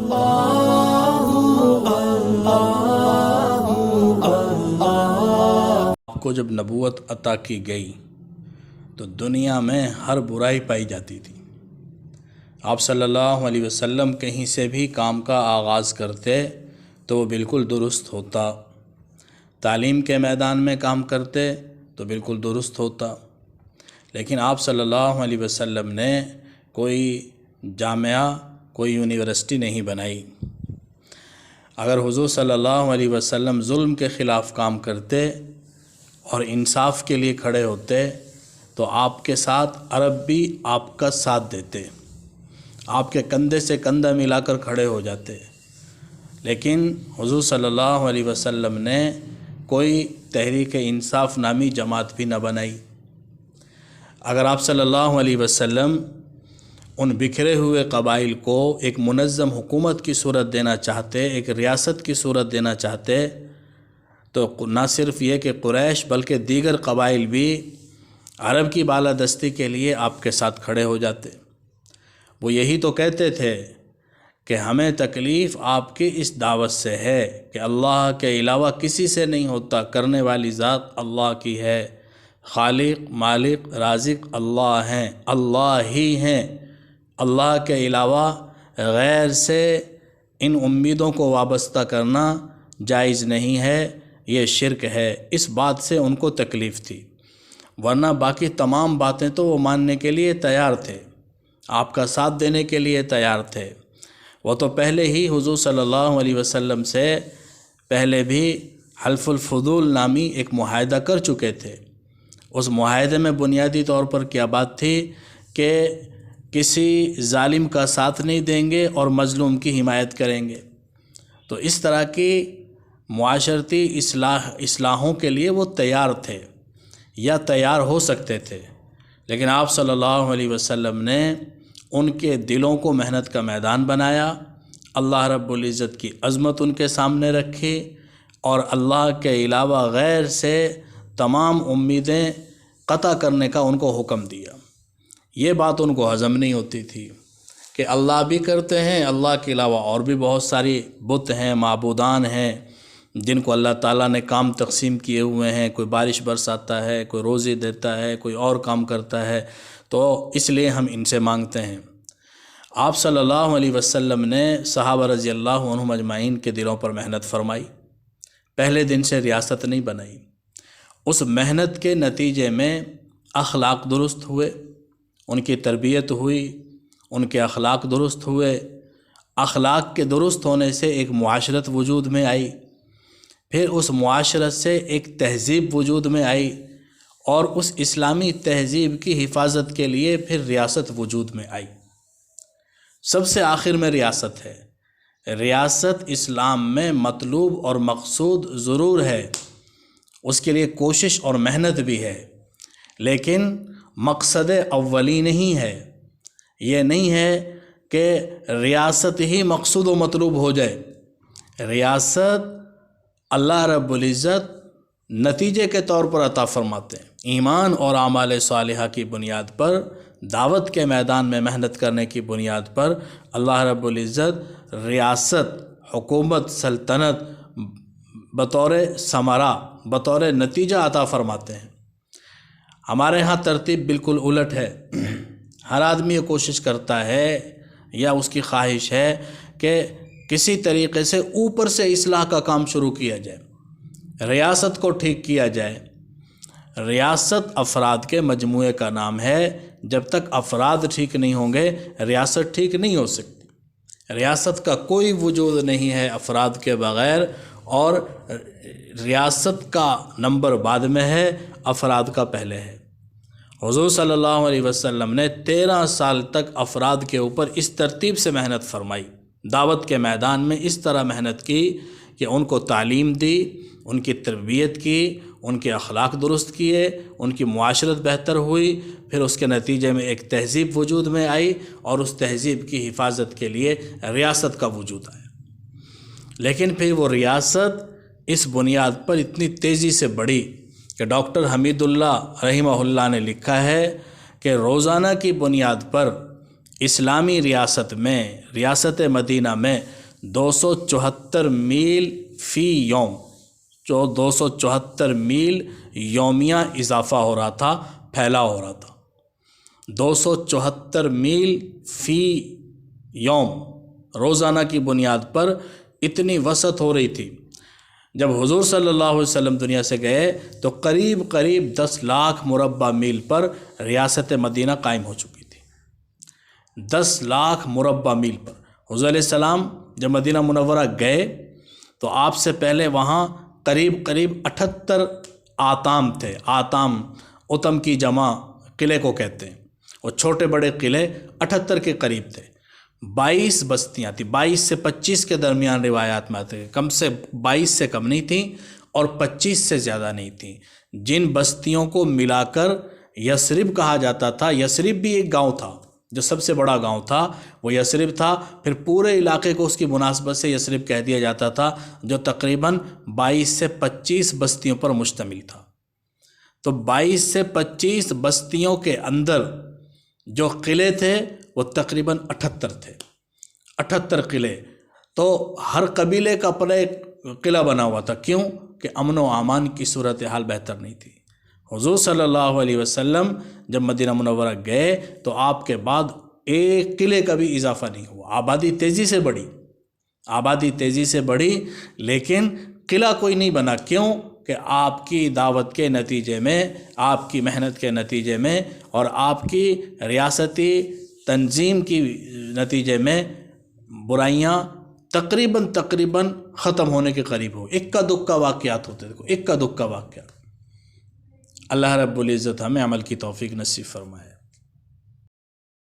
آپ کو جب نبوت عطا کی گئی تو دنیا میں ہر برائی پائی جاتی تھی۔ آپ صلی اللہ علیہ وسلم کہیں سے بھی کام کا آغاز کرتے تو وہ بالکل درست ہوتا، تعلیم کے میدان میں کام کرتے تو بالکل درست ہوتا، لیکن آپ صلی اللہ علیہ وسلم نے کوئی جامعہ، کوئی یونیورسٹی نہیں بنائی۔ اگر حضور صلی اللہ علیہ وسلم ظلم کے خلاف کام کرتے اور انصاف کے لیے کھڑے ہوتے تو آپ کے ساتھ عرب بھی آپ کا ساتھ دیتے، آپ کے کندھے سے کندھا ملا کر کھڑے ہو جاتے، لیکن حضور صلی اللہ علیہ وسلم نے کوئی تحریک انصاف نامی جماعت بھی نہ بنائی۔ اگر آپ صلی اللہ علیہ وسلم ان بکھرے ہوئے قبائل کو ایک منظم حکومت کی صورت دینا چاہتے، ایک ریاست کی صورت دینا چاہتے، تو نہ صرف یہ کہ قریش بلکہ دیگر قبائل بھی عرب کی بالادستی کے لیے آپ کے ساتھ کھڑے ہو جاتے۔ وہ یہی تو کہتے تھے کہ ہمیں تکلیف آپ کی اس دعوت سے ہے کہ اللہ کے علاوہ کسی سے نہیں ہوتا، کرنے والی ذات اللہ کی ہے، خالق مالک رازق اللہ ہیں، اللہ ہی ہیں، اللہ کے علاوہ غیر سے ان امیدوں کو وابستہ کرنا جائز نہیں ہے، یہ شرک ہے۔ اس بات سے ان کو تکلیف تھی، ورنہ باقی تمام باتیں تو وہ ماننے کے لیے تیار تھے، آپ کا ساتھ دینے کے لیے تیار تھے۔ وہ تو پہلے ہی حضور صلی اللہ علیہ وسلم سے پہلے بھی حلف الفضول نامی ایک معاہدہ کر چکے تھے۔ اس معاہدے میں بنیادی طور پر کیا بات تھی کہ کسی ظالم کا ساتھ نہیں دیں گے اور مظلوم کی حمایت کریں گے۔ تو اس طرح کی معاشرتی اصلاحوں کے لیے وہ تیار تھے یا تیار ہو سکتے تھے، لیکن آپ صلی اللہ علیہ وسلم نے ان کے دلوں کو محنت کا میدان بنایا، اللہ رب العزت کی عظمت ان کے سامنے رکھی اور اللہ کے علاوہ غیر سے تمام امیدیں قطع کرنے کا ان کو حکم دیا۔ یہ بات ان کو ہضم نہیں ہوتی تھی کہ اللہ بھی کرتے ہیں، اللہ کے علاوہ اور بھی بہت ساری بت ہیں، معبودان ہیں جن کو اللہ تعالیٰ نے کام تقسیم کیے ہوئے ہیں، کوئی بارش برساتا ہے، کوئی روزی دیتا ہے، کوئی اور کام کرتا ہے، تو اس لیے ہم ان سے مانگتے ہیں۔ آپ صلی اللہ علیہ وسلم نے صحابہ رضی اللہ عنہم اجمعین کے دلوں پر محنت فرمائی، پہلے دن سے ریاست نہیں بنائی۔ اس محنت کے نتیجے میں اخلاق درست ہوئے، ان کی تربیت ہوئی، ان کے اخلاق درست ہوئے، اخلاق کے درست ہونے سے ایک معاشرت وجود میں آئی، پھر اس معاشرت سے ایک تہذیب وجود میں آئی، اور اس اسلامی تہذیب کی حفاظت کے لیے پھر ریاست وجود میں آئی۔ سب سے آخر میں ریاست ہے۔ ریاست اسلام میں مطلوب اور مقصود ضرور ہے، اس کے لیے کوشش اور محنت بھی ہے، لیکن مقصد اولی نہیں ہے۔ یہ نہیں ہے کہ ریاست ہی مقصود و مطلوب ہو جائے۔ ریاست اللہ رب العزت نتیجے کے طور پر عطا فرماتے ہیں، ایمان اور اعمال صالحہ کی بنیاد پر، دعوت کے میدان میں محنت کرنے کی بنیاد پر اللہ رب العزت ریاست، حکومت، سلطنت بطور ثمرہ، بطور نتیجہ عطا فرماتے ہیں۔ ہمارے ہاں ترتیب بالکل الٹ ہے۔ ہر آدمی یہ کوشش کرتا ہے یا اس کی خواہش ہے کہ کسی طریقے سے اوپر سے اصلاح کا کام شروع کیا جائے، ریاست کو ٹھیک کیا جائے۔ ریاست افراد کے مجموعے کا نام ہے، جب تک افراد ٹھیک نہیں ہوں گے ریاست ٹھیک نہیں ہو سکتی۔ ریاست کا کوئی وجود نہیں ہے افراد کے بغیر، اور ریاست کا نمبر بعد میں ہے، افراد کا پہلے ہے۔ حضور صلی اللہ علیہ وسلم نے 13 سال تک افراد کے اوپر اس ترتیب سے محنت فرمائی، دعوت کے میدان میں اس طرح محنت کی کہ ان کو تعلیم دی، ان کی تربیت کی، ان کے اخلاق درست کیے، ان کی معاشرت بہتر ہوئی، پھر اس کے نتیجے میں ایک تہذیب وجود میں آئی، اور اس تہذیب کی حفاظت کے لیے ریاست کا وجود آیا۔ لیکن پھر وہ ریاست اس بنیاد پر اتنی تیزی سے بڑھی کہ ڈاکٹر حمید اللہ رحمہ اللہ نے لکھا ہے کہ روزانہ کی بنیاد پر اسلامی ریاست میں، ریاست مدینہ میں 274 میل فی یوم، جو 274 میل یومیہ اضافہ ہو رہا تھا، پھیلاؤ ہو رہا تھا۔ 274 میل فی یوم، روزانہ کی بنیاد پر اتنی وسعت ہو رہی تھی۔ جب حضور صلی اللہ علیہ وسلم دنیا سے گئے تو قریب 10 لاکھ مربع میل پر ریاست مدینہ قائم ہو چکی تھی۔ 10 لاکھ مربع میل پر حضور علیہ السلام جب مدینہ منورہ گئے تو آپ سے پہلے وہاں قریب 78 آتام تھے۔ آتام اتم کی جمع قلعے کو کہتے ہیں، اور چھوٹے بڑے قلعے 78 کے قریب تھے۔ 22 بستیاں تھیں، 22 سے 25 کے درمیان روایات میں آتے ہیں، کم سے 22 سے کم نہیں تھیں اور 25 سے زیادہ نہیں تھیں، جن بستیوں کو ملا کر یثرب کہا جاتا تھا۔ یثرب بھی ایک گاؤں تھا، جو سب سے بڑا گاؤں تھا وہ یثرب تھا، پھر پورے علاقے کو اس کی مناسبت سے یثرب کہہ دیا جاتا تھا، جو تقریباً 22 سے 25 بستیوں پر مشتمل تھا۔ تو 22 سے 25 بستیوں کے اندر جو قلعے تھے وہ تقریباً 78 تھے، 78 قلعے۔ تو ہر قبیلے کا اپنا ایک قلعہ بنا ہوا تھا۔ کیوں؟ کہ امن و امان کی صورتحال بہتر نہیں تھی۔ حضور صلی اللہ علیہ وسلم جب مدینہ منورہ گئے تو آپ کے بعد ایک قلعے کا بھی اضافہ نہیں ہوا۔ آبادی تیزی سے بڑھی، لیکن قلعہ کوئی نہیں بنا۔ کیوں؟ کہ آپ کی دعوت کے نتیجے میں، آپ کی محنت کے نتیجے میں اور آپ کی ریاستی تنظیم کی نتیجے میں برائیاں تقریباً ختم ہونے کے قریب ہو۔ اکا دکا واقعات ہوتے، دیکھو اکا دکا واقعات۔ اللہ رب العزت ہمیں عمل کی توفیق نصیب فرمائے۔